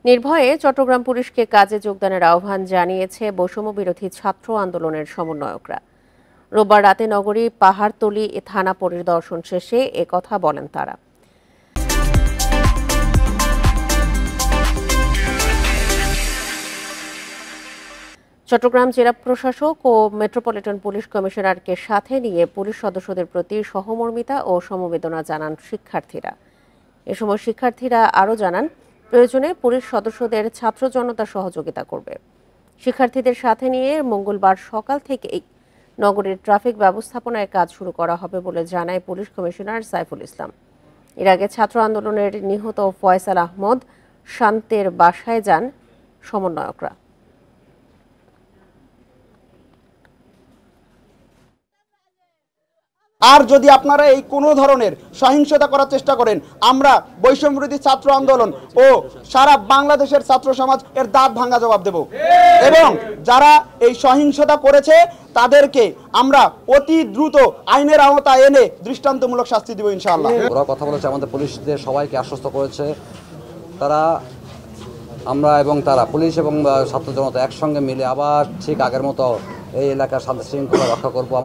নির্ভয়ে চট্টগ্রাম পুলিশকে কাজে যোগদানের আহ্বান জানিয়েছে বৈষম্য বিরোধী ছাত্র আন্দোলনের সমন্বয়করা। রোববার রাতে নগরী পাহাড়তলী থানা পরিদর্শন শেষে একথা বলেন তারা। চট্টগ্রাম জেলা প্রশাসক ও মেট্রোপলিটন পুলিশ কমিশনারকে সাথে নিয়ে পুলিশ সদস্যদের প্রতি সহমর্মিতা ও সমবেদনা জানান শিক্ষার্থীরা। এ সময় শিক্ষার্থীরা আরও জানান, প্রয়োজনে পুলিশ সদস্যদের ছাত্র জনতা সহযোগিতা করবে। শিক্ষার্থীদের সাথে নিয়ে মঙ্গলবার সকাল থেকেই নগরীর ট্রাফিক ব্যবস্থাপনায় কাজ শুরু করা হবে বলে জানায় পুলিশ কমিশনার সাইফুল ইসলাম। এর আগে ছাত্র আন্দোলনের নিহত ফয়সাল আহমদ শান্তের বাসায় যান সমন্বয়করা। আর যদি আপনারা এই কোনো ধরনের সহিংসতা করার চেষ্টা করেন, আমরা বৈষম্যবিরোধী ছাত্র আন্দোলন ও সারা বাংলাদেশের ছাত্র সমাজ এর দাঁত ভাঙা জবাব দেব। এবং যারা এই সহিংসতা করেছে তাদেরকে আমরা অতি দ্রুত আইনের আওতায় এনে দৃষ্টান্তমূলক শাস্তি দেব ইনশাআল্লাহ। ওরা কথা বলেছে, আমাদের পুলিশদের সবাইকে আশ্বস্ত করেছে তারা, আমরা এবং তারা পুলিশ এবং ছাত্র জনতা একসঙ্গে মিলে আবার ঠিক আগের মতো এই এলাকার শান্তি শৃঙ্খলা রক্ষা করবো।